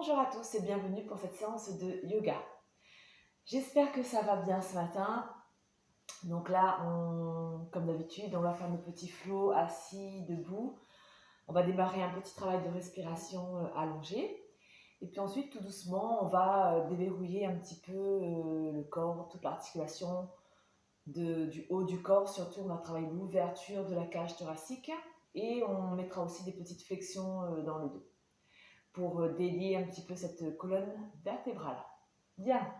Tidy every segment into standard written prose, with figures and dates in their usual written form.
Bonjour à tous et bienvenue pour cette séance de yoga. J'espère que ça va bien ce matin. Donc là, comme d'habitude, on va faire nos petits flots assis, debout. On va démarrer un petit travail de respiration allongé. Et puis ensuite, tout doucement, on va déverrouiller un petit peu le corps, toute l'articulation du haut du corps. Surtout, on va travailler l'ouverture de la cage thoracique. Et on mettra aussi des petites flexions dans le dos, pour délier un petit peu cette colonne vertébrale. Bien.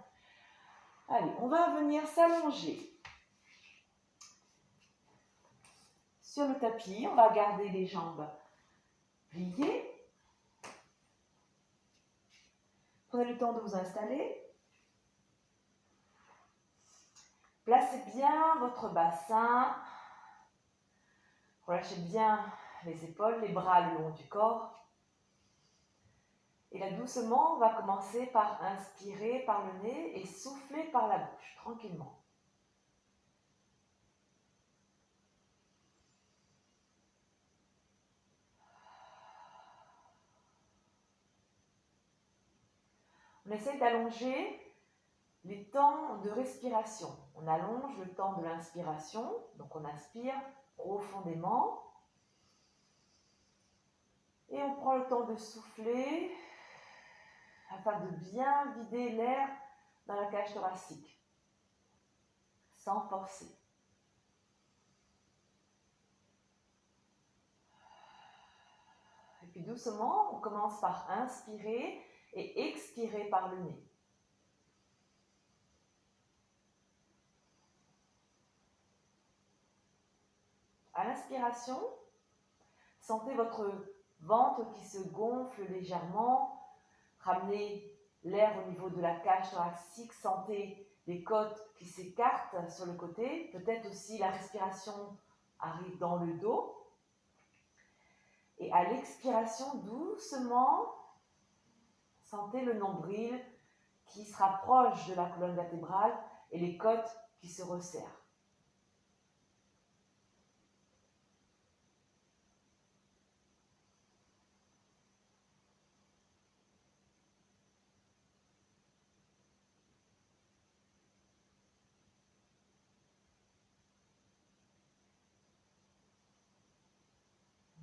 Allez, on va venir s'allonger sur le tapis. On va garder les jambes pliées. Prenez le temps de vous installer. Placez bien votre bassin. Relâchez bien les épaules, les bras le long du corps. Et là, doucement, on va commencer par inspirer par le nez et souffler par la bouche, tranquillement. On essaie d'allonger les temps de respiration. On allonge le temps de l'inspiration, donc on inspire profondément. Et on prend le temps de souffler afin de bien vider l'air dans la cage thoracique, sans forcer. Et puis doucement, on commence par inspirer et expirer par le nez. À l'inspiration, sentez votre ventre qui se gonfle légèrement. Ramenez l'air au niveau de la cage thoracique. Sentez les côtes qui s'écartent sur le côté. Peut-être aussi la respiration arrive dans le dos. Et à l'expiration, doucement, sentez le nombril qui se rapproche de la colonne vertébrale et les côtes qui se resserrent.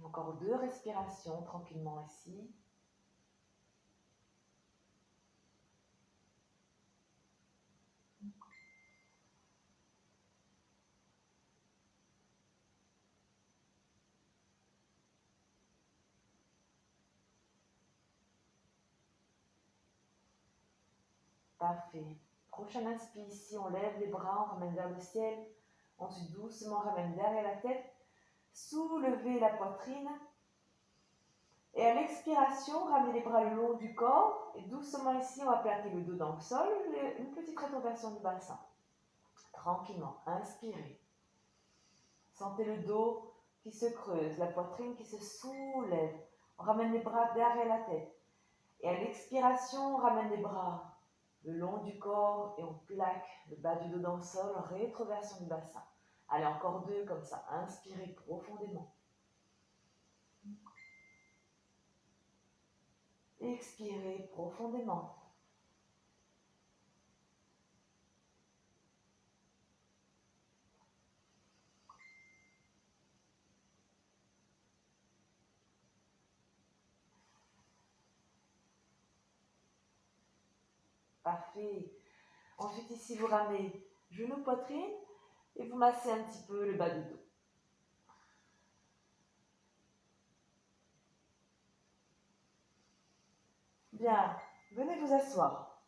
Encore 2 respirations tranquillement ici. Parfait. Prochaine inspire ici, on lève les bras, on ramène vers le ciel. Ensuite, doucement, on ramène derrière la tête. Soulevez la poitrine. Et à l'expiration, ramenez les bras le long du corps. Et doucement ici, on va plaquer le dos dans le sol. Une petite rétroversion du bassin. Tranquillement, inspirez. Sentez le dos qui se creuse, la poitrine qui se soulève. On ramène les bras derrière la tête. Et à l'expiration, on ramène les bras le long du corps et on plaque le bas du dos dans le sol, rétroversion du bassin. Allez, encore 2 comme ça. Inspirez profondément. Expirez profondément. Parfait. Ensuite, ici, vous ramenez genou, poitrine et vous massez un petit peu le bas du dos. Bien, venez vous asseoir.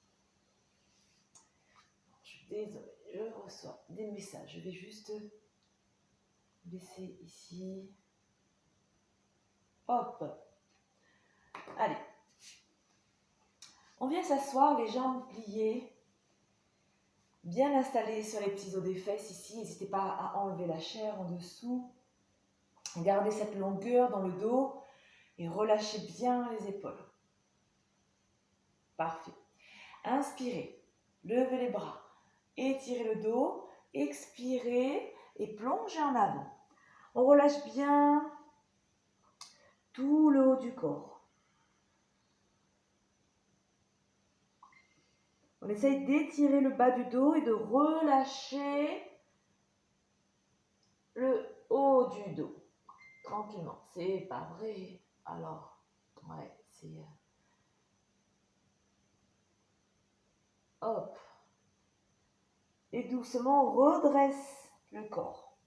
Je suis désolée, je reçois des messages. Je vais juste baisser ici. Hop. Allez. On vient s'asseoir, les jambes pliées, bien installées sur les petits os des fesses ici. N'hésitez pas à enlever la chair en dessous. Gardez cette longueur dans le dos et relâchez bien les épaules. Parfait. Inspirez, levez les bras, étirez le dos, expirez et plongez en avant. On relâche bien tout le haut du corps. On essaye d'étirer le bas du dos et de relâcher le haut du dos. Tranquillement. C'est pas vrai. Alors, ouais, c'est... Hop. Et doucement, on redresse le corps.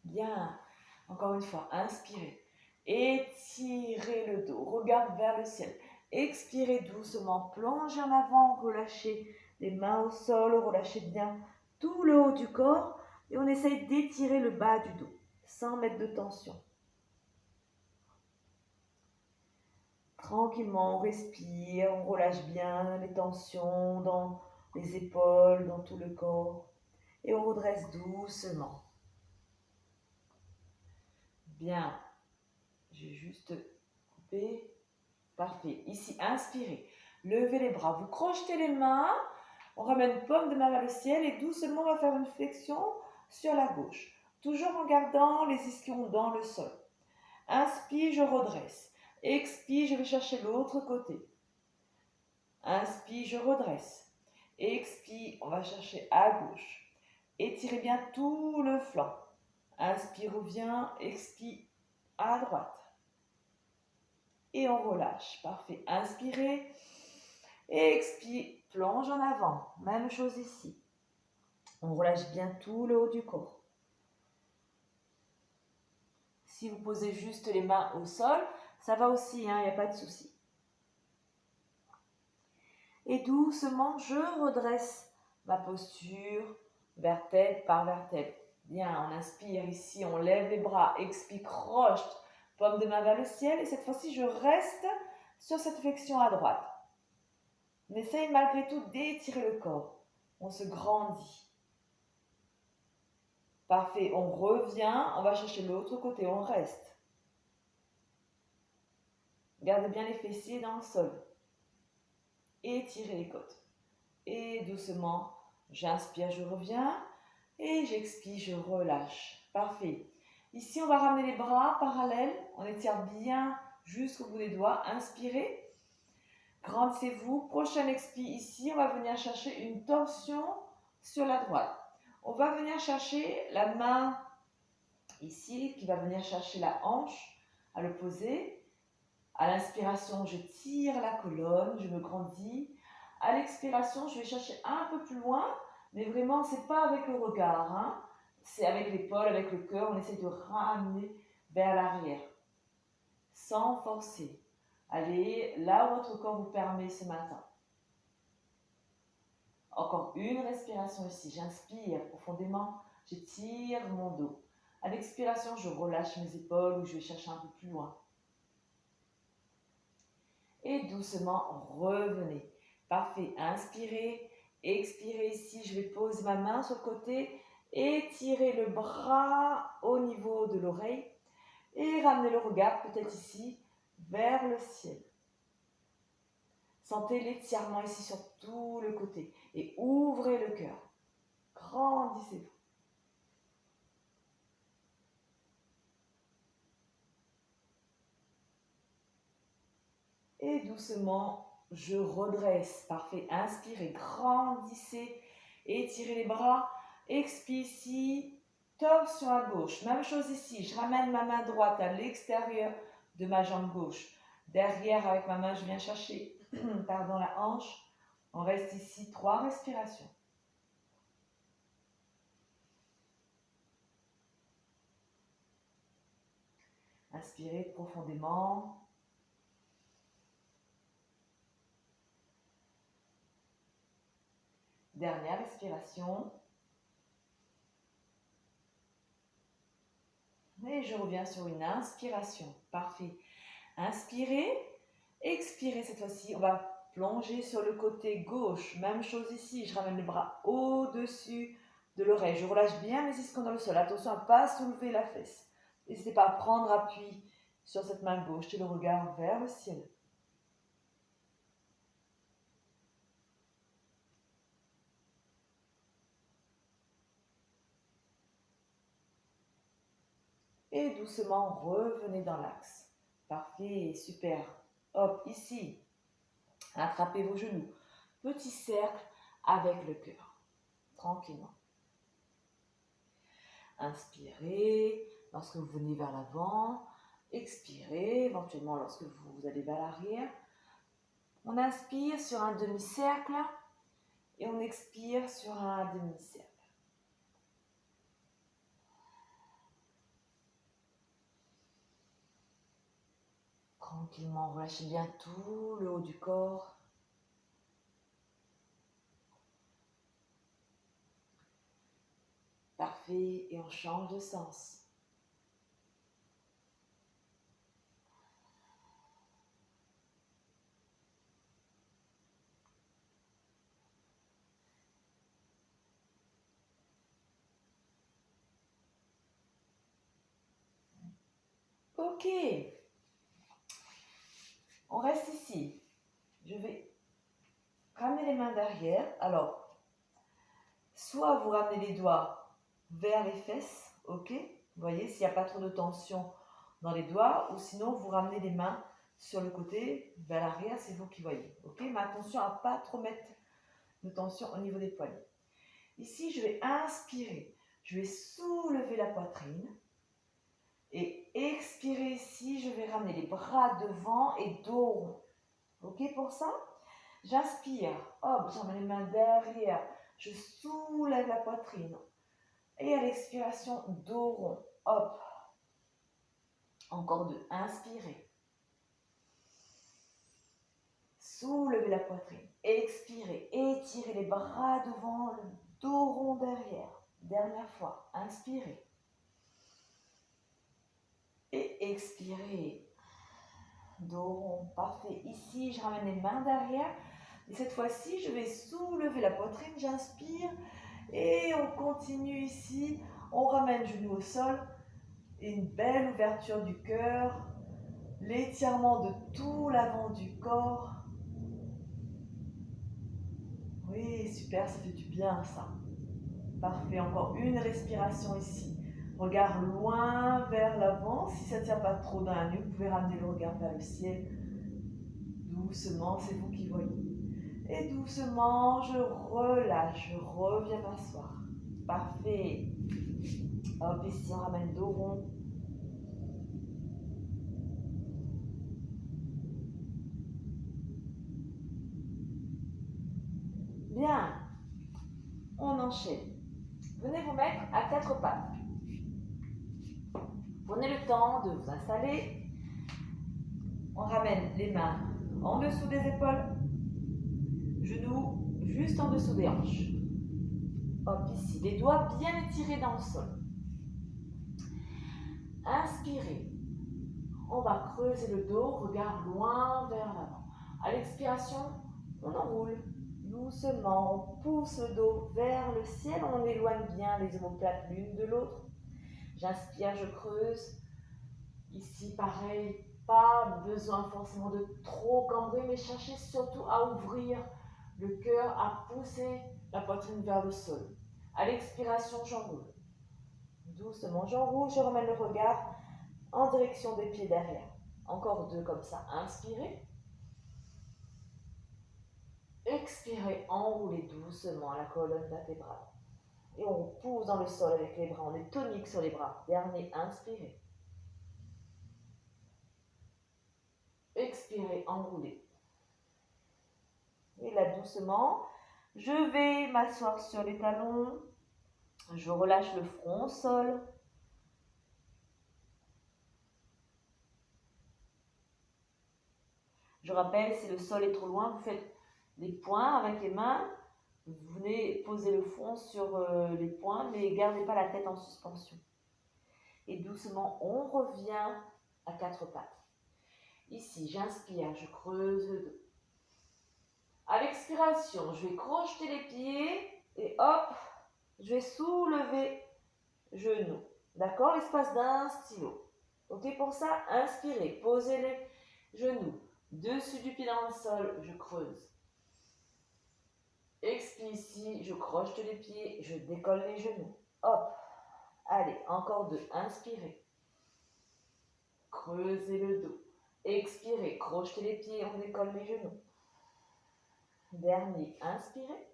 Bien. Encore une fois, inspirez. Étirez le dos. Regarde vers le ciel. Expirez doucement. Plongez en avant. Relâchez les mains au sol. Relâchez bien tout le haut du corps. Et on essaye d'étirer le bas du dos sans mettre de tension. Tranquillement, on respire. On relâche bien les tensions dans les épaules, dans tout le corps. Et on redresse doucement. Bien. Je vais juste couper. Parfait. Ici, inspirez. Levez les bras. Vous crochetez les mains. On ramène paume de main vers le ciel et doucement, on va faire une flexion sur la gauche. Toujours en gardant les ischions dans le sol. Inspire, je redresse. Expire, je vais chercher l'autre côté. Inspire, je redresse. Expire, on va chercher à gauche. Étirez bien tout le flanc. Inspire, revient. Expire, à droite. Et on relâche. Parfait. Inspirez. Expire. Plonge en avant. Même chose ici. On relâche bien tout le haut du corps. Si vous posez juste les mains au sol, ça va aussi, il n'y a pas de souci. Et doucement, je redresse ma posture, vertèbre par vertèbre. Bien, on inspire ici, on lève les bras, expire, croche, paume de main vers le ciel. Et cette fois-ci, je reste sur cette flexion à droite. On essaye malgré tout d'étirer le corps. On se grandit. Parfait, on revient, on va chercher l'autre côté, on reste. Gardez bien les fessiers dans le sol. Étirez les côtes. Et doucement, j'inspire, je reviens. Et j'expire, je relâche. Parfait. Ici, on va ramener les bras parallèles. On étire bien jusqu'au bout des doigts. Inspirez. Grandissez-vous. Prochain expire ici. On va venir chercher une torsion sur la droite. On va venir chercher la main ici qui va venir chercher la hanche à l'opposé. À l'inspiration, je tire la colonne, je me grandis. À l'expiration, je vais chercher un peu plus loin, mais vraiment, ce n'est pas avec le regard. Hein. C'est avec l'épaule, avec le cœur. On essaie de ramener vers l'arrière, sans forcer. Allez, là où votre corps vous permet ce matin. Encore une respiration ici. J'inspire profondément, j'étire mon dos. À l'expiration, je relâche mes épaules ou je vais chercher un peu plus loin. Et doucement, revenez. Parfait. Inspirez, expirez ici. Je vais poser ma main sur le côté. Étirez le bras au niveau de l'oreille. Et ramenez le regard peut-être ici vers le ciel. Sentez l'étirement ici sur tout le côté. Et ouvrez le cœur. Grandissez-vous. Et doucement, je redresse. Parfait. Inspirez, grandissez. Étirez les bras. Expire ici. Torsion à gauche. Même chose ici. Je ramène ma main droite à l'extérieur de ma jambe gauche. Derrière, avec ma main, je viens chercher la hanche. On reste ici 3 respirations. Inspirez profondément. Dernière respiration. Et je reviens sur une inspiration. Parfait. Inspirez. Expirez cette fois-ci. On va plonger sur le côté gauche. Même chose ici. Je ramène le bras au-dessus de l'oreille. Je relâche bien mes ischions dans le sol. Attention à ne pas soulever la fesse. N'hésitez pas à prendre appui sur cette main gauche et le regard vers le ciel. Et doucement, revenez dans l'axe. Parfait, super. Hop, ici. Attrapez vos genoux. Petit cercle avec le cœur, tranquillement. Inspirez lorsque vous venez vers l'avant, expirez éventuellement lorsque vous allez vers l'arrière. On inspire sur un demi-cercle et on expire sur un demi-cercle. Tranquillement, relâchez bien tout le haut du corps. Parfait, et on change de sens. Ok, on reste ici. Je vais ramener les mains derrière. Alors, soit vous ramenez les doigts vers les fesses, ok? Vous voyez, s'il n'y a pas trop de tension dans les doigts, ou sinon vous ramenez les mains sur le côté, vers l'arrière, c'est vous qui voyez, ok? Mais attention à ne pas trop mettre de tension au niveau des poignets. Ici, je vais inspirer, je vais soulever la poitrine, et expirer ici, je vais ramener les bras devant et dos rond, ok pour ça? J'inspire, hop, j'emmène les mains derrière, je soulève la poitrine. Et à l'expiration, dos rond, hop. Encore deux, inspirez. Soulevez la poitrine, expirez, étirez les bras devant, le dos rond derrière. Dernière fois, inspirez. Et expirez. Dos rond, parfait. Ici, je ramène les mains derrière. Et cette fois-ci, je vais soulever la poitrine, j'inspire. Et on continue ici. On ramène le genou au sol. Et une belle ouverture du cœur. L'étirement de tout l'avant du corps. Oui, super, ça fait du bien ça. Parfait, encore une respiration ici. Regard loin vers l'avant. Si ça ne tient pas trop dans la nuque, vous pouvez ramener le regard vers le ciel. Doucement, c'est vous qui voyez. Et doucement, je relâche, je reviens m'asseoir. Parfait. Hop, ici, on ramène dos rond. Bien. On enchaîne. Venez vous mettre à quatre pattes. Prenez le temps de vous installer. On ramène les mains en dessous des épaules. Genoux juste en dessous des hanches. Hop, ici, les doigts bien étirés dans le sol. Inspirez. On va creuser le dos, regard loin vers l'avant. À l'expiration, on enroule doucement, on pousse le dos vers le ciel, on éloigne bien les omoplates l'une de l'autre. J'inspire, je creuse. Ici, pareil, pas besoin forcément de trop cambrer, mais cherchez surtout à ouvrir le cœur, à pousser la poitrine vers le sol. À l'expiration, j'enroule. Doucement, j'enroule, je ramène le regard en direction des pieds derrière. Encore deux comme ça. Inspirez. Expirez, enroulez doucement la colonne vertébrale. Et on pousse dans le sol avec les bras. On est tonique sur les bras. Dernier, inspirez. Expirez, enroulez. Et là, doucement, je vais m'asseoir sur les talons. Je relâche le front au sol. Je rappelle, si le sol est trop loin, vous faites des points avec les mains. Vous venez poser le front sur les poings, mais gardez pas la tête en suspension. Et doucement, on revient à quatre pattes. Ici, j'inspire, je creuse le dos. À l'expiration, je vais crocheter les pieds et hop, je vais soulever genoux. D'accord? L'espace d'un stylo. Ok, pour ça, inspirez, posez les genoux dessus du pied dans le sol, je creuse. Expire ici, je crochete les pieds, je décolle les genoux. Hop, allez, encore deux, inspirez. Creusez le dos. Expirez, crochetez les pieds, on décolle les genoux. Dernier, inspirez.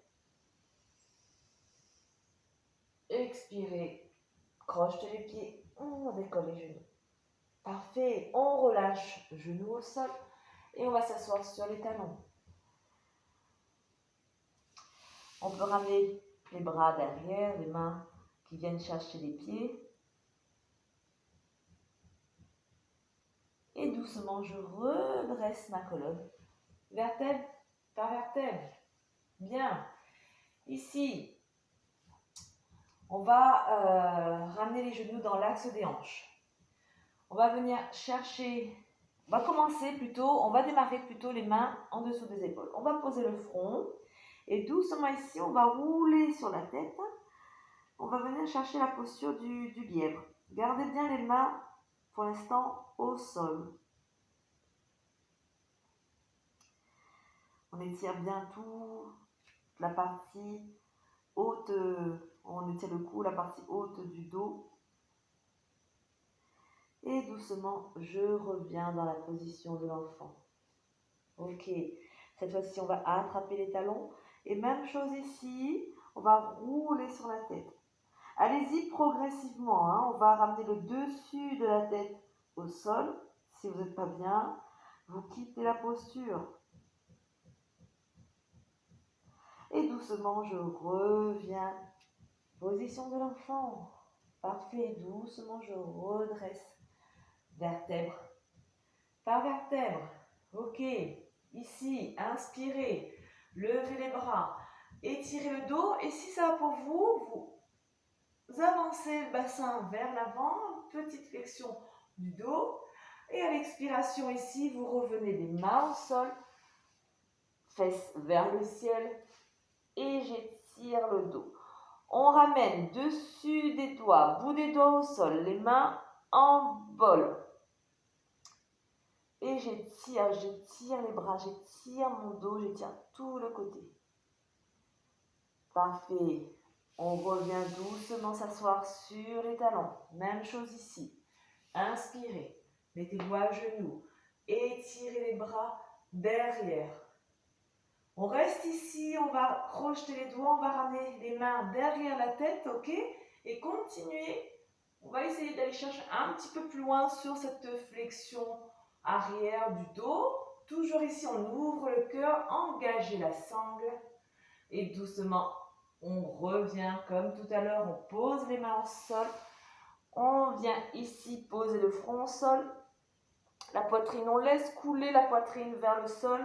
Expirez. Crochetez les pieds. On décolle les genoux. Parfait. On relâche genoux au sol et on va s'asseoir sur les talons. On peut ramener les bras derrière, les mains qui viennent chercher les pieds. Et doucement, je redresse ma colonne. Vertèbre par vertèbre. Bien. Ici, on va ramener les genoux dans l'axe des hanches. On va venir chercher, on va démarrer plutôt les mains en dessous des épaules. On va poser le front et doucement ici, on va rouler sur la tête. On va venir chercher la posture du lièvre. Gardez bien les mains pour l'instant au sol. On étire bien toute la partie haute, on étire le cou, la partie haute du dos. Et doucement, je reviens dans la position de l'enfant. Ok, cette fois-ci, on va attraper les talons. Et même chose ici, on va rouler sur la tête. Allez-y progressivement, hein. On va ramener le dessus de la tête au sol. Si vous n'êtes pas bien, vous quittez la posture. Et doucement, je reviens. Position de l'enfant. Parfait, doucement, je redresse. Vertèbre par vertèbre. Ok, ici, inspirez, levez les bras, étirez le dos. Et si ça va pour vous, vous avancez le bassin vers l'avant, petite flexion du dos. Et à l'expiration ici, vous revenez les mains au sol, fesses vers le ciel et j'étire le dos. On ramène dessus des doigts, bout des doigts au sol, les mains en bol. Et j'étire les bras, j'étire mon dos, j'étire tout le côté. Parfait. On revient doucement s'asseoir sur les talons. Même chose ici. Inspirez. Mettez-vous à genoux. Étirez les bras derrière. On reste ici, on va crocheter les doigts, on va ramener les mains derrière la tête, ok? Et continuer. On va essayer d'aller chercher un petit peu plus loin sur cette flexion arrière du dos. Toujours ici, on ouvre le cœur, engagez la sangle. Et doucement, on revient comme tout à l'heure, on pose les mains au sol. On vient ici poser le front au sol. La poitrine, on laisse couler la poitrine vers le sol.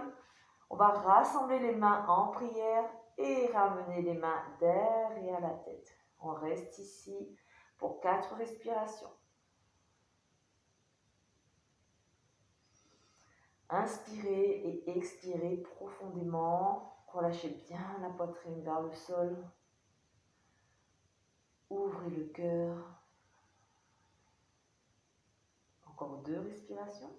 On va rassembler les mains en prière et ramener les mains derrière la tête. On reste ici pour 4 respirations. Inspirez et expirez profondément. Relâchez bien la poitrine vers le sol. Ouvrez le cœur. Encore 2 respirations.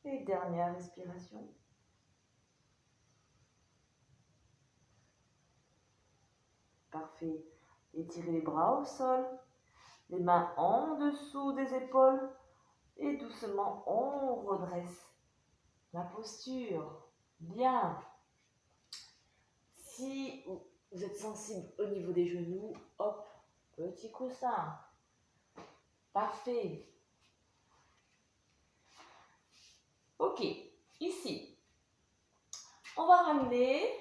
Et dernière respiration. Parfait. Étirez les bras au sol. Les mains en dessous des épaules. Et doucement, on redresse la posture. Bien. Si vous êtes sensible au niveau des genoux, hop, petit coussin. Parfait. Ok, ici, on va ramener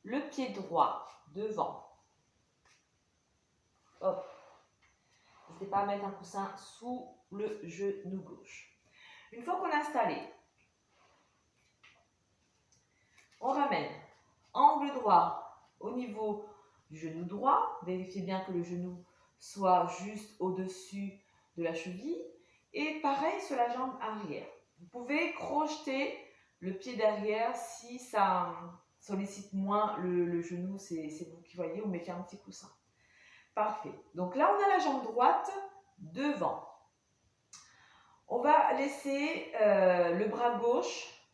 le pied droit devant. Hop. N'hésitez pas à mettre un coussin sous le genou gauche. Une fois qu'on a installé, on ramène angle droit au niveau du genou droit. Vérifiez bien que le genou soit juste au-dessus de la cheville. Et pareil sur la jambe arrière. Vous pouvez crocheter le pied derrière si ça sollicite moins le genou. C'est vous qui voyez, vous mettez un petit coussin. Parfait. Donc là, on a la jambe droite devant. On va laisser le bras gauche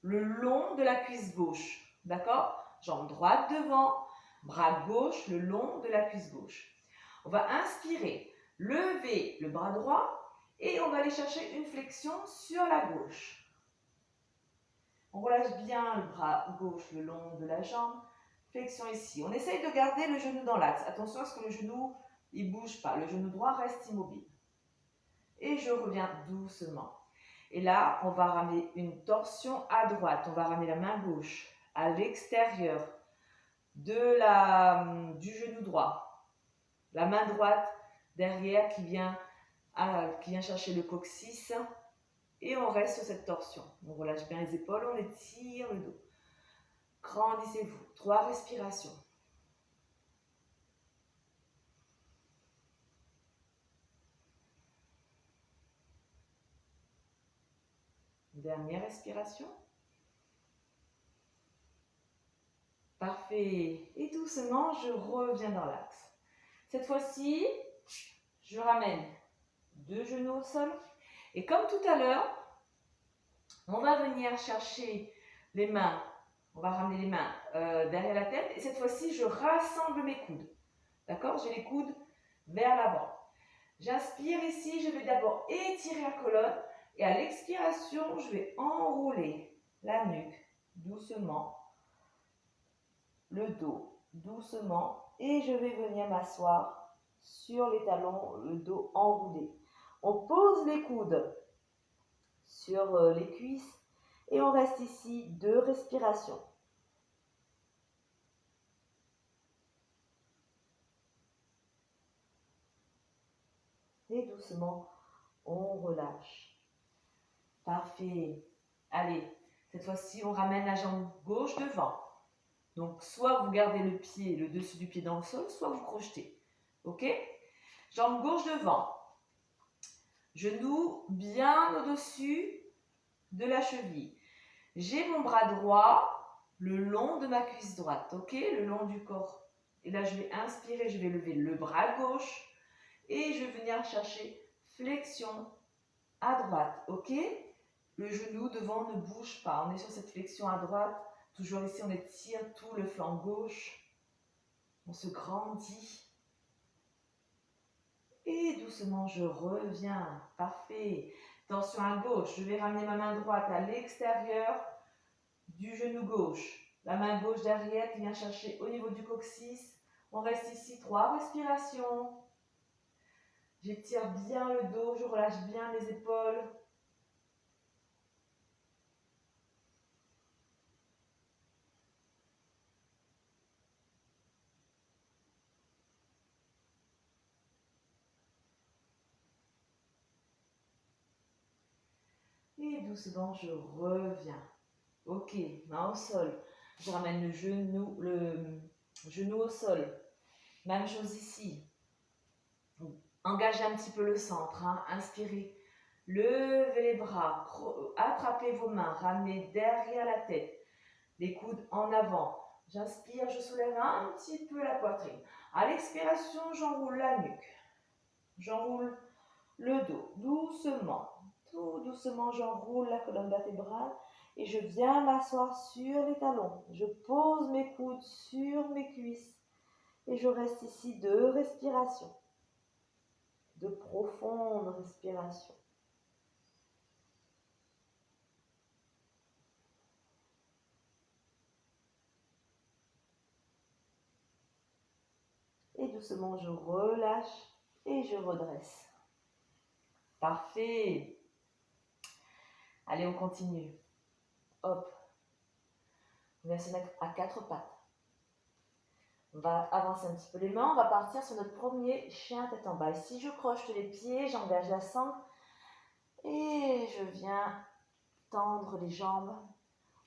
le long de la cuisse gauche. D'accord? Jambe droite devant, bras gauche le long de la cuisse gauche. On va inspirer, lever le bras droit et on va aller chercher une flexion sur la gauche. On relâche bien le bras gauche le long de la jambe. Flexion ici. On essaye de garder le genou dans l'axe. Attention à ce que le genou ne bouge pas. Le genou droit reste immobile. Et je reviens doucement. Et là, on va ramener une torsion à droite. On va ramener la main gauche à l'extérieur du genou droit. La main droite derrière qui vient chercher le coccyx. Et on reste sur cette torsion. On relâche bien les épaules, on étire le dos. Grandissez-vous. 3 respirations. Dernière respiration. Parfait. Et doucement, je reviens dans l'axe. Cette fois-ci, je ramène 2 genoux au sol. Et comme tout à l'heure, on va venir chercher les mains. On va ramener les mains derrière la tête. Et cette fois-ci, je rassemble mes coudes. D'accord? J'ai les coudes vers l'avant. J'inspire ici, je vais d'abord étirer la colonne. Et à l'expiration, je vais enrouler la nuque doucement. Le dos doucement. Et je vais venir m'asseoir sur les talons, le dos enroulé. On pose les coudes sur les cuisses et on reste ici 2 respirations. Et doucement, on relâche. Parfait. Allez, cette fois-ci, on ramène la jambe gauche devant. Donc, soit vous gardez le pied, le dessus du pied dans le sol, soit vous crochetez. Ok? Jambe gauche devant. Genou bien au-dessus de la cheville. J'ai mon bras droit le long de ma cuisse droite, ok? Le long du corps. Et là, je vais inspirer, je vais lever le bras gauche et je vais venir chercher flexion à droite, ok? Le genou devant ne bouge pas. On est sur cette flexion à droite. Toujours ici, on étire tout le flanc gauche. On se grandit. Et doucement, je reviens. Parfait. Tension à gauche. Je vais ramener ma main droite à l'extérieur du genou gauche. La main gauche derrière qui vient chercher au niveau du coccyx. On reste ici 3 respirations. J'étire bien le dos, je relâche bien les épaules. Et doucement, je reviens. Ok, main au sol. Je ramène le genou au sol. Même chose ici. Engagez un petit peu le centre. Hein. Inspirez. Levez les bras. Attrapez vos mains. Ramenez derrière la tête. Les coudes en avant. J'inspire, je soulève un petit peu la poitrine. À l'expiration, j'enroule la nuque. J'enroule le dos. Doucement. Tout doucement, j'enroule la colonne vertébrale. Et je viens m'asseoir sur les talons. Je pose mes coudes sur mes cuisses. Et je reste ici 2 respirations. De profondes respirations. Et doucement, je relâche et je redresse. Parfait. Allez, on continue. Hop. On va se mettre à 4 pattes. On va avancer un petit peu les mains. On va partir sur notre premier chien tête en bas. Ici, je croche les pieds, j'engage la sangle. Et je viens tendre les jambes.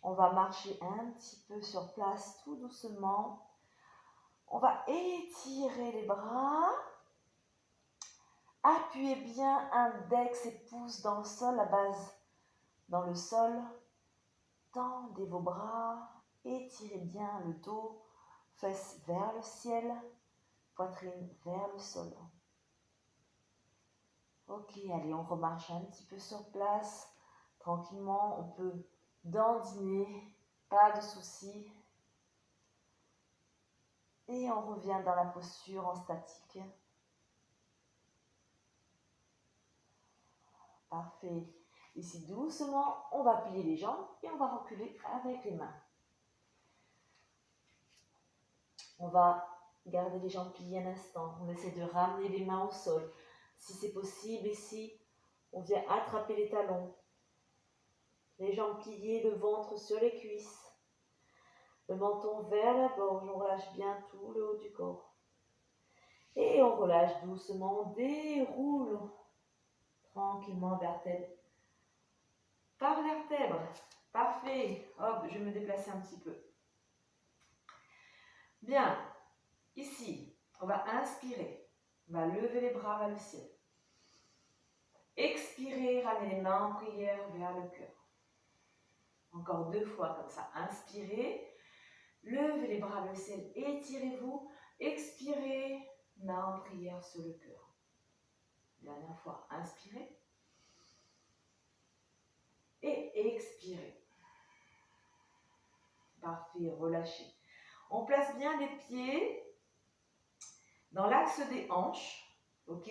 On va marcher un petit peu sur place, tout doucement. On va étirer les bras. Appuyez bien index et pouce dans le sol, la base dans le sol. Tendez vos bras. Étirez bien le dos. Fesses vers le ciel. Poitrine vers le sol. Ok, allez, on remarche un petit peu sur place. Tranquillement, on peut dandiner. Pas de soucis. Et on revient dans la posture en statique. Parfait. Ici, doucement, on va plier les jambes et on va reculer avec les mains. On va garder les jambes pliées un instant. On essaie de ramener les mains au sol. Si c'est possible, ici, on vient attraper les talons. Les jambes pliées, le ventre sur les cuisses. Le menton vers la gorge. On relâche bien tout le haut du corps. Et on relâche doucement, on déroule tranquillement vertèbre par vertèbre. Parfait. Hop, je vais me déplacer un petit peu. Bien. Ici, on va inspirer. On va lever les bras vers le ciel. Expirer, ramener les mains en prière vers le cœur. Encore 2 fois comme ça. Inspirez. Levez les bras vers le ciel. Étirez-vous. Expirez. Main en prière sur le cœur. Dernière fois. Inspirez. Et expirez. Parfait, relâchez. On place bien les pieds dans l'axe des hanches, ok?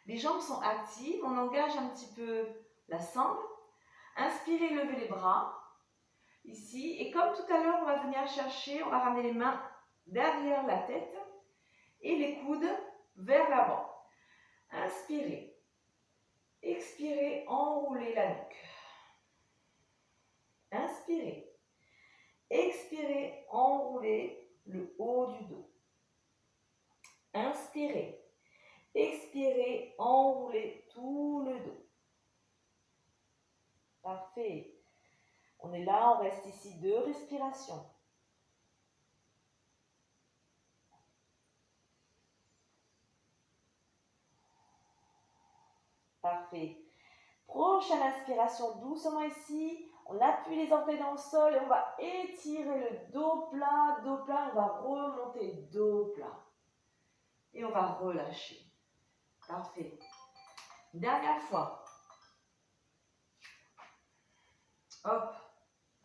Les jambes sont actives, on engage un petit peu la sangle. Inspirez, levez les bras, ici. Et comme tout à l'heure, on va venir chercher, on va ramener les mains derrière la tête et les coudes vers l'avant. Inspirez. Expirez, enroulez la nuque. Inspirez. Expirez, enroulez le haut du dos. Inspirez. Expirez, enroulez tout le dos. Parfait. On est là, on reste ici 2 respirations. Parfait. Prochaine inspiration, doucement ici. On appuie les orteils dans le sol et on va étirer le dos plat, on va remonter dos plat. Et on va relâcher. Parfait. Dernière fois. Hop,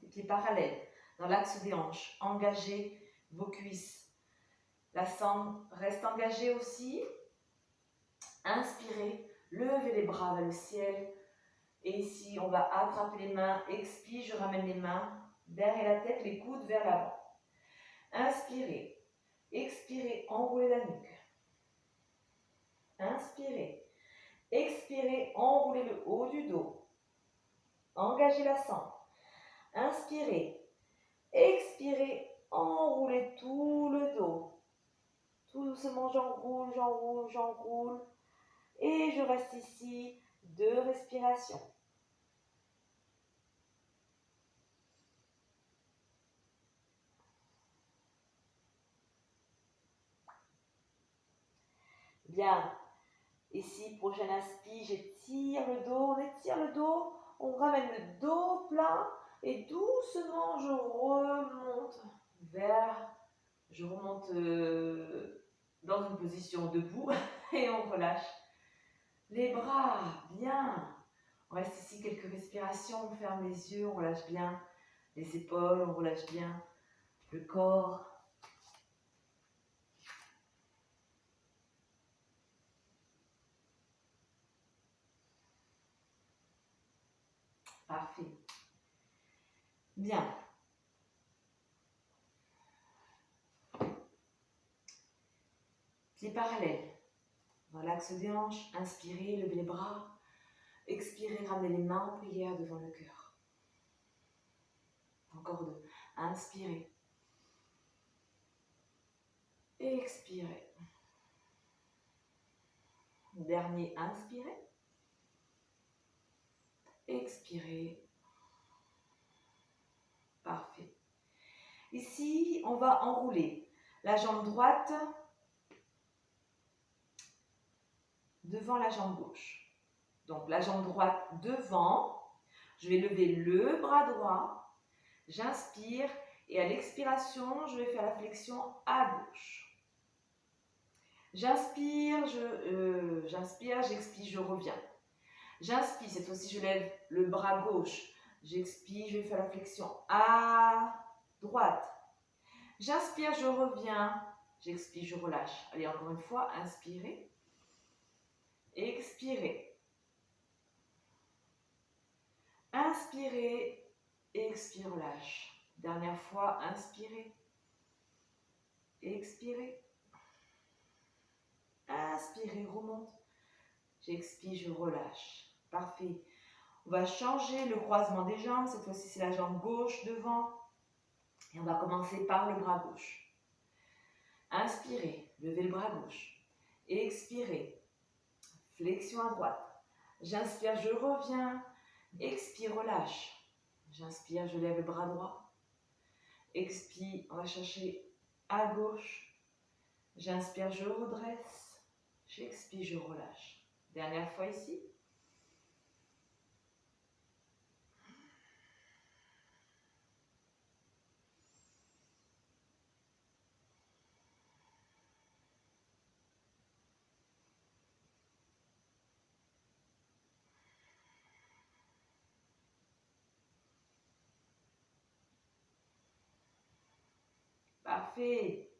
les pieds parallèles dans l'axe des hanches. Engagez vos cuisses. La sangle reste engagée aussi. Inspirez, levez les bras vers le ciel. Et ici, on va attraper les mains. Expire, je ramène les mains derrière la tête, les coudes vers l'avant. Inspirez. Expirez, enroulez la nuque. Inspirez. Expirez, enroulez le haut du dos. Engagez la sangle. Inspirez. Expirez, enroulez tout le dos. Tout doucement, j'enroule, j'enroule, j'enroule. Et je reste ici 2 respirations. Bien. Ici, prochaine inspire, j'étire le dos, on étire le dos, on ramène le dos plat et doucement je remonte dans une position debout et on relâche les bras, bien. On reste ici quelques respirations, on ferme les yeux, on relâche bien les épaules, on relâche bien le corps. Parfait. Bien. Pieds parallèles. Dans l'axe des hanches, inspirez, levez les bras. Expirez, ramenez les mains en prière devant le cœur. Encore 2. Inspirez. Expirez. Dernier, inspirez. Expirez. Parfait. Ici, on va enrouler la jambe droite devant la jambe gauche. Donc, la jambe droite devant. Je vais lever le bras droit. J'inspire et à l'expiration, je vais faire la flexion à gauche. J'inspire, j'expire, je reviens. J'inspire, cette fois-ci je lève le bras gauche. J'expire, je vais faire la flexion à droite. J'inspire, je reviens. J'expire, je relâche. Allez, encore une fois, inspirez. Expirez. Inspirez, expire, relâche. Dernière fois, inspirez, expirez. Inspirez, remonte. J'expire, je relâche. Parfait. On va changer le croisement des jambes. Cette fois-ci, c'est la jambe gauche devant. Et on va commencer par le bras gauche. Inspirez, levez le bras gauche. Expirez, flexion à droite. J'inspire, je reviens. Expire, relâche. J'inspire, je lève le bras droit. Expire, on va chercher à gauche. J'inspire, je redresse. J'expire, je relâche. Dernière fois ici. Parfait.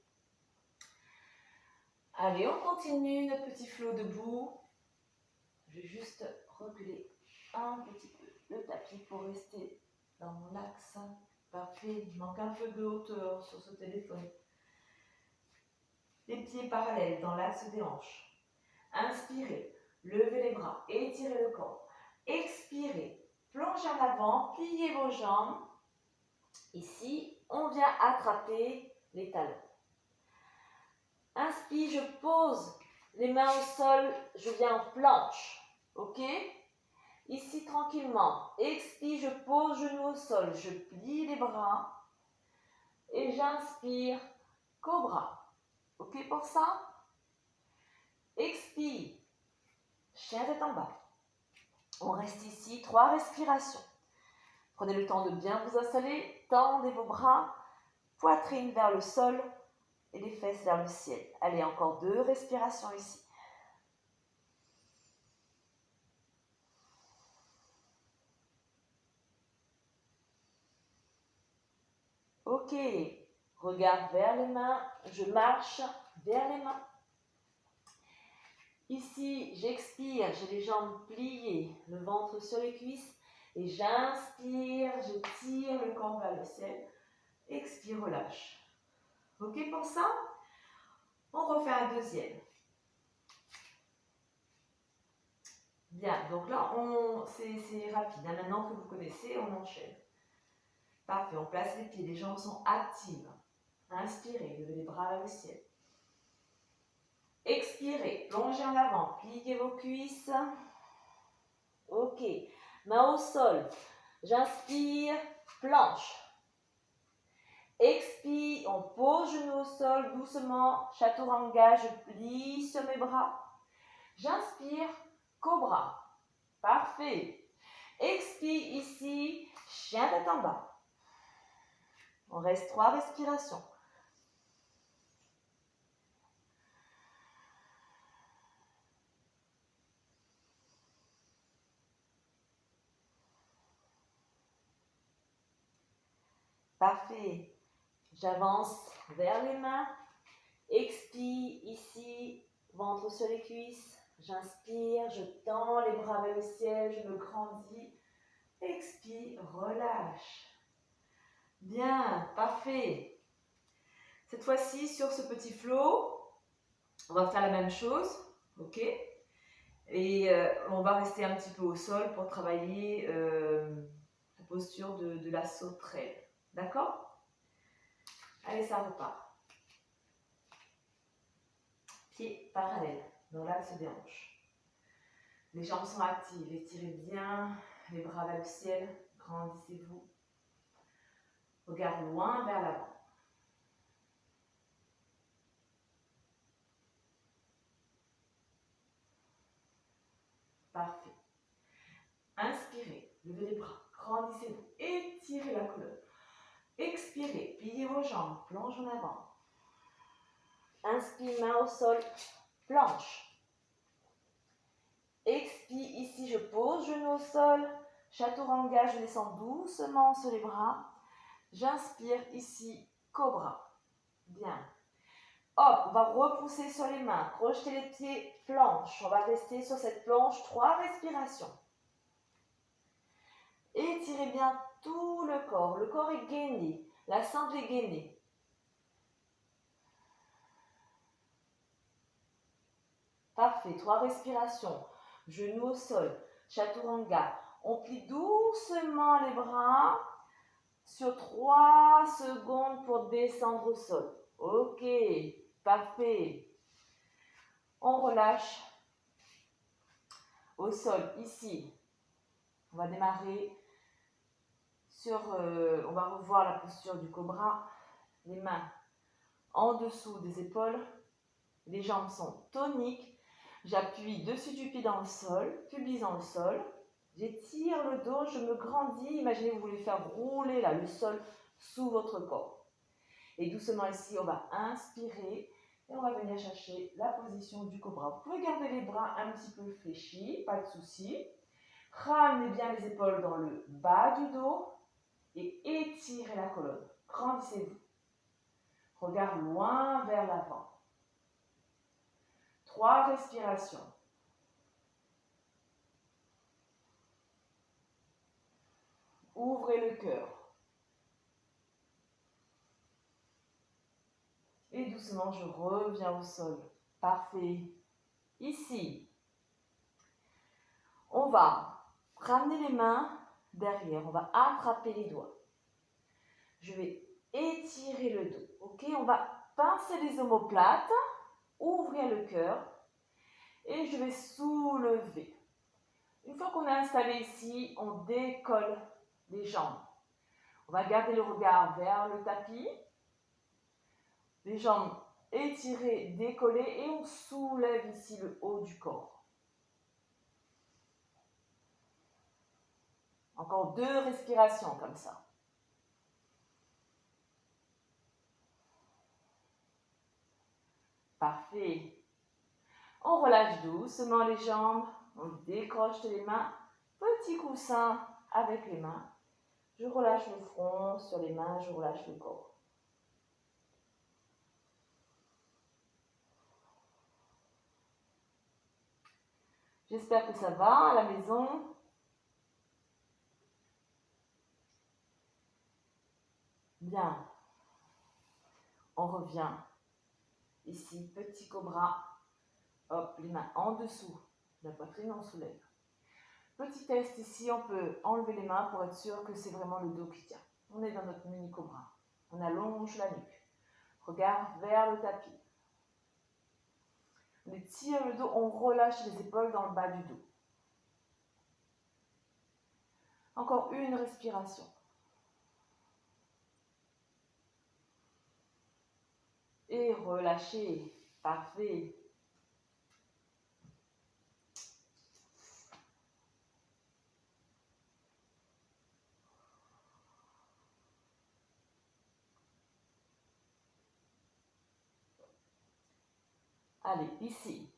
Allez, on continue notre petit flow debout. Je vais juste reculer un petit peu le tapis pour rester dans mon axe. Parfait. Il manque un peu de hauteur sur ce téléphone. Les pieds parallèles dans l'axe des hanches. Inspirez, levez les bras, étirez le corps. Expirez, plongez en avant, pliez vos jambes. Ici, on vient attraper les talons. Inspire, je pose les mains au sol, je viens en planche. Ok? Ici, tranquillement. Expire, je pose genou au sol, je plie les bras. Et j'inspire, cobra. Ok pour ça? Expire, chien tête en bas. On reste ici, 3 respirations. Prenez le temps de bien vous installer, tendez vos bras, poitrine vers le sol et les fesses vers le ciel. Allez, encore 2 respirations ici. Ok, regard vers les mains, je marche vers les mains. Ici, j'expire, j'ai les jambes pliées, le ventre sur les cuisses. Et j'inspire, je tire le corps vers le ciel. Expire, relâche. Ok pour ça? On refait un deuxième. Bien, donc là, c'est rapide. Maintenant que vous connaissez, on enchaîne. Parfait, on place les pieds, les jambes sont actives. Inspirez, levez les bras vers le ciel. Expirez, plongez en avant, pliez vos cuisses. Ok, main au sol. J'inspire, planche. Expire, on pose genou au sol doucement. Chaturanga, je plie sur mes bras. J'inspire, cobra. Parfait. Expire ici, chien tête en bas. On reste 3 respirations. Parfait. J'avance vers les mains. Expire ici, ventre sur les cuisses. J'inspire, je tends les bras vers le ciel, je me grandis. Expire, relâche. Bien, parfait. Cette fois-ci, sur ce petit flow, on va faire la même chose, ok? Et on va rester un petit peu au sol pour travailler la posture de la sauterelle. D'accord? Allez, ça repart. Pieds parallèles dans l'axe des hanches. Les jambes sont actives, étirez bien les bras vers le ciel, grandissez-vous. Regard loin vers l'avant. Parfait. Inspirez, levez les bras, grandissez-vous, étirez la colonne. Expirez, pliez vos jambes, plonge en avant. Inspire, main au sol, planche. Expire, ici je pose genou au sol. Chaturanga, je descends doucement sur les bras. J'inspire ici, cobra. Bien. Hop, on va repousser sur les mains. Projetez les pieds, planche. On va rester sur cette planche, 3 respirations. Étirez bien tout le corps. Le corps est gainé. La sangle est gainée. Parfait. 3 respirations. Genoux au sol. Chaturanga. On plie doucement les bras sur 3 secondes pour descendre au sol. Ok. Parfait. On relâche au sol, ici. On va démarrer on va revoir la posture du cobra. Les mains en dessous des épaules. Les jambes sont toniques. J'appuie dessus du pied dans le sol, pubis dans le sol. J'étire le dos, je me grandis. Imaginez que vous voulez faire rouler là, le sol sous votre corps. Et doucement ici, on va inspirer et on va venir chercher la position du cobra. Vous pouvez garder les bras un petit peu fléchis, pas de souci. Ramenez bien les épaules dans le bas du dos et étirez la colonne. Grandissez-vous. Regard loin vers l'avant. 3 respirations. Ouvrez le cœur. Et doucement, je reviens au sol. Parfait. Ici, on va ramener les mains derrière. On va attraper les doigts. Je vais étirer le dos. Ok, on va pincer les omoplates, ouvrir le cœur et je vais soulever. Une fois qu'on a installé ici, on décolle les jambes. On va garder le regard vers le tapis. Les jambes étirées, décollées et on soulève ici le haut du corps. Encore 2 respirations comme ça. Parfait. On relâche doucement les jambes, on décroche les mains. Petit coussin avec les mains. Je relâche le front sur les mains, je relâche le corps. J'espère que ça va à la maison. Bien. On revient. Ici, petit cobra. Hop, les mains en dessous de la poitrine, on soulève. Petit test ici, on peut enlever les mains pour être sûr que c'est vraiment le dos qui tient. On est dans notre mini cobra. On allonge la nuque. Regard vers le tapis. On étire le dos, on relâche les épaules dans le bas du dos. Encore une respiration. Et relâchez. Parfait. Allez, ici.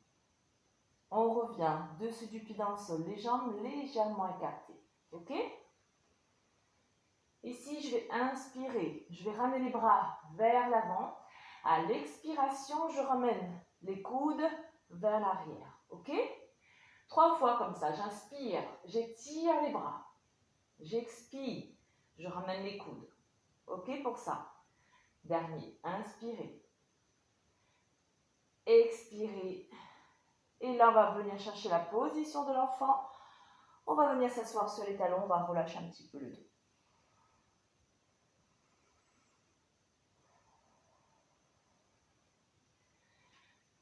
On revient dessus du pied dans le sol, les jambes légèrement écartées. Ok? Ici, je vais inspirer. Je vais ramener les bras vers l'avant. À l'expiration, je ramène les coudes vers l'arrière. Ok? 3 fois comme ça. J'inspire, j'étire les bras. J'expire, je ramène les coudes. Ok pour ça? Dernier, inspirez. Expirez. Et là, on va venir chercher la position de l'enfant. On va venir s'asseoir sur les talons. On va relâcher un petit peu le dos.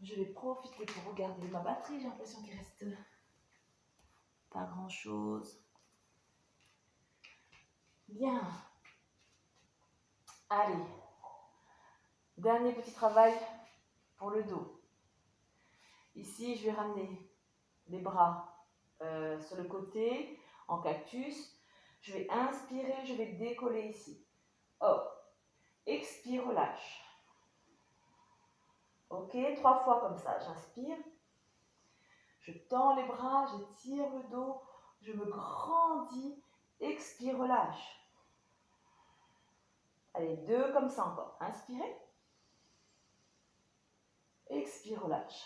Je vais profiter pour regarder ma batterie. J'ai l'impression qu'il reste pas grand chose. Bien. Allez. Dernier petit travail pour le dos. Ici, je vais ramener les bras sur le côté, en cactus. Je vais inspirer, je vais décoller ici. Hop. Expire, relâche. Ok, 3 fois comme ça. J'inspire. Je tends les bras, j'étire le dos, je me grandis. Expire, relâche. Allez, 2 comme ça encore. Inspirez. Expire, relâche.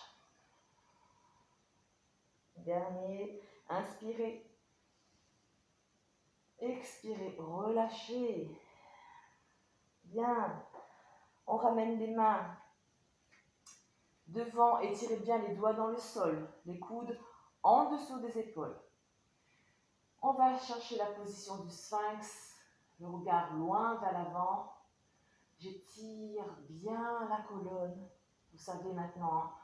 Dernier, inspirez. Expirez, relâchez. Bien. On ramène les mains devant, étirez bien les doigts dans le sol, les coudes en dessous des épaules. On va chercher la position du sphinx, le regard loin vers l'avant. J'étire bien la colonne. Vous savez maintenant, hein,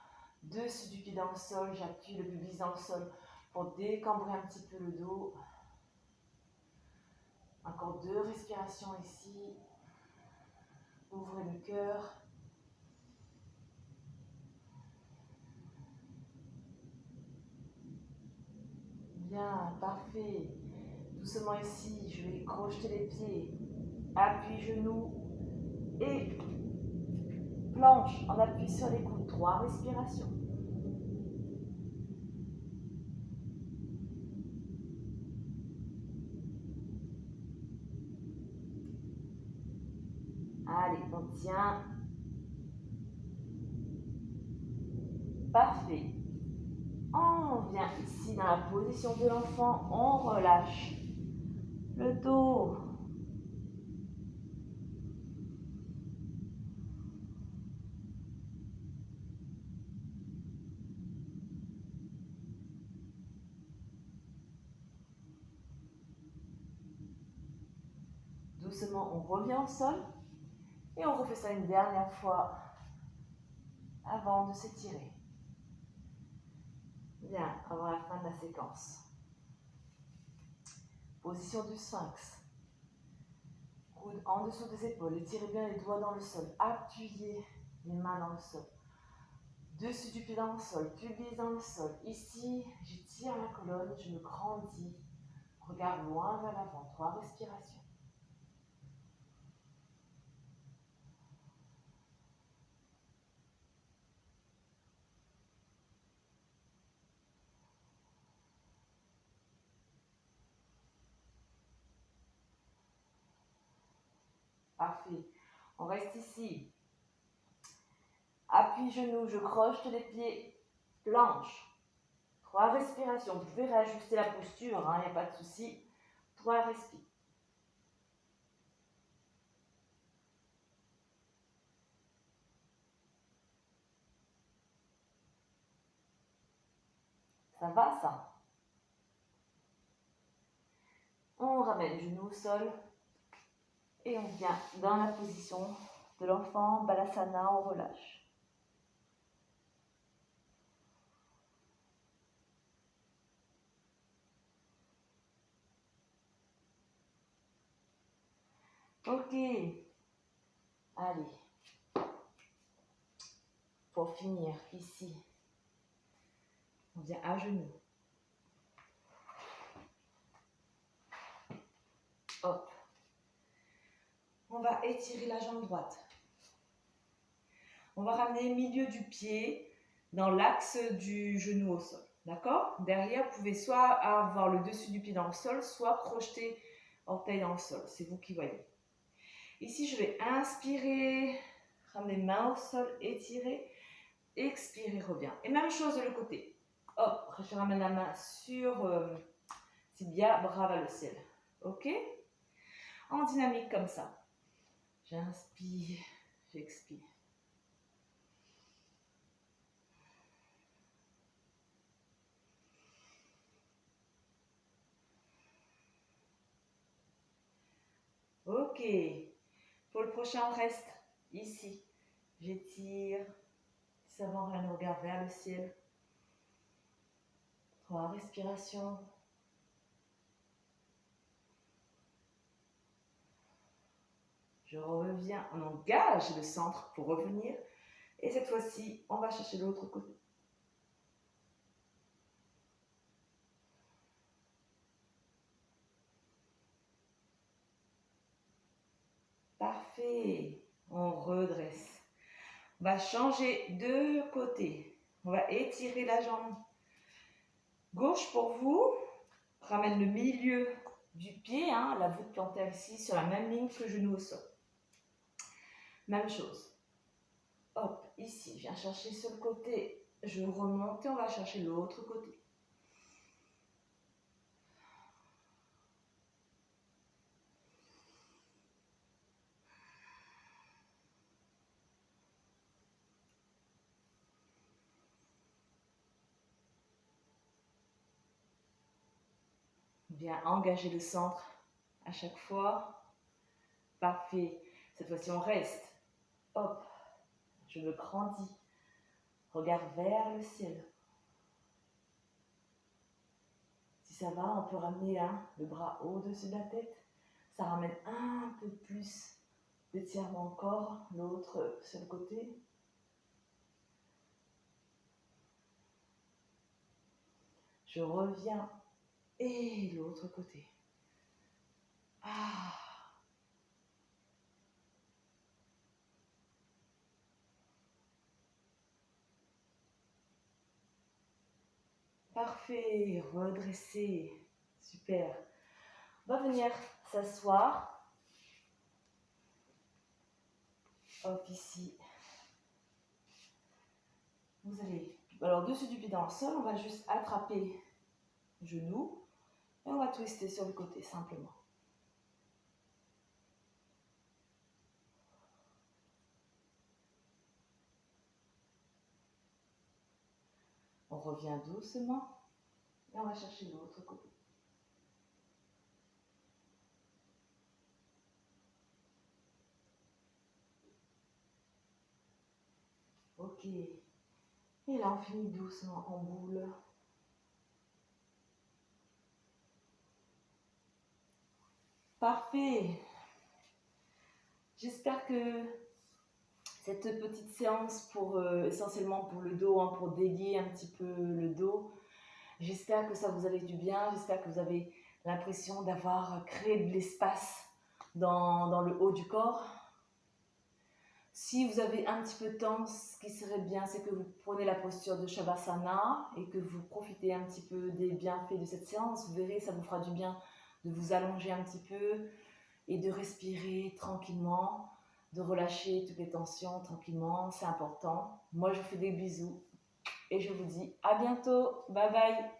dessus du pied dans le sol, j'appuie le pubis dans le sol pour décambrer un petit peu le dos. Encore 2 respirations ici. Ouvrez le cœur. Bien, parfait. Doucement ici, je vais crocheter les pieds. Appui genoux et planche. On appuie sur les coudes. 3 respirations. Allez, on tient. Parfait. On vient ici dans la position de l'enfant. On relâche le dos. Doucement, on revient au sol et on refait ça une dernière fois avant de s'étirer. Bien, avant la fin de la séquence. Position du sphinx. Coude en dessous des épaules. Étirez bien les doigts dans le sol. Appuyez les mains dans le sol. Dessus du pied dans le sol. Pubis dans le sol. Ici, j'étire la colonne. Je me grandis. Regard loin vers l'avant. 3 respirations. Parfait. On reste ici. Appui genoux, je croche les pieds, planche. 3 respirations. Vous pouvez réajuster la posture, il n'y a pas de souci. 3 respirations. Ça va, ça? On ramène genoux au sol. Et on vient dans la position de l'enfant, Balasana, on relâche. Ok. Allez. Pour finir, ici, on vient à genoux. Hop. On va étirer la jambe droite. On va ramener le milieu du pied dans l'axe du genou au sol. D'accord? Derrière, vous pouvez soit avoir le dessus du pied dans le sol, soit projeter orteil dans le sol. C'est vous qui voyez. Ici, je vais inspirer, ramener main au sol, étirer, expirer, reviens. Et même chose de l'autre côté. Hop, je ramène la main sur tibia, bras vers le ciel. Ok? En dynamique comme ça. J'inspire, j'expire. Ok. Pour le prochain, on reste ici. J'étire. Ça va, on regarde vers le ciel. 3 respirations. Je reviens, on engage le centre pour revenir. Et cette fois-ci, on va chercher l'autre côté. Parfait. On redresse. On va changer de côté. On va étirer la jambe gauche pour vous. Ramène le milieu du pied, la voûte plantaire ici, sur la même ligne que le genou au sol. Même chose. Hop, ici, je viens chercher sur le côté. Je remonte et on va chercher l'autre côté. viens engager le centre à chaque fois. Parfait. Cette fois-ci, on reste. Hop. Je me grandis. Regard vers le ciel. Si ça va, on peut ramener le bras au-dessus de la tête. Ça ramène un peu plus d'étirement encore. L'autre sur le côté. Je reviens. Et l'autre côté. Ah. Parfait, redresser, super. On va venir s'asseoir. Hop, ici. Vous allez, alors dessus du pied dans le sol, on va juste attraper le genou et on va twister sur le côté simplement. On revient doucement et on va chercher l'autre côté. Ok. Et là, on finit doucement en boule. Parfait. J'espère que cette petite séance essentiellement pour le dos, pour délier un petit peu le dos, j'espère que ça vous a fait du bien. J'espère que vous avez l'impression d'avoir créé de l'espace dans le haut du corps. Si vous avez un petit peu de temps, ce qui serait bien, c'est que vous prenez la posture de Shavasana et que vous profitez un petit peu des bienfaits de cette séance. Vous verrez, ça vous fera du bien de vous allonger un petit peu et de respirer tranquillement, de relâcher toutes les tensions tranquillement, c'est important. Moi, je vous fais des bisous et je vous dis à bientôt. Bye bye.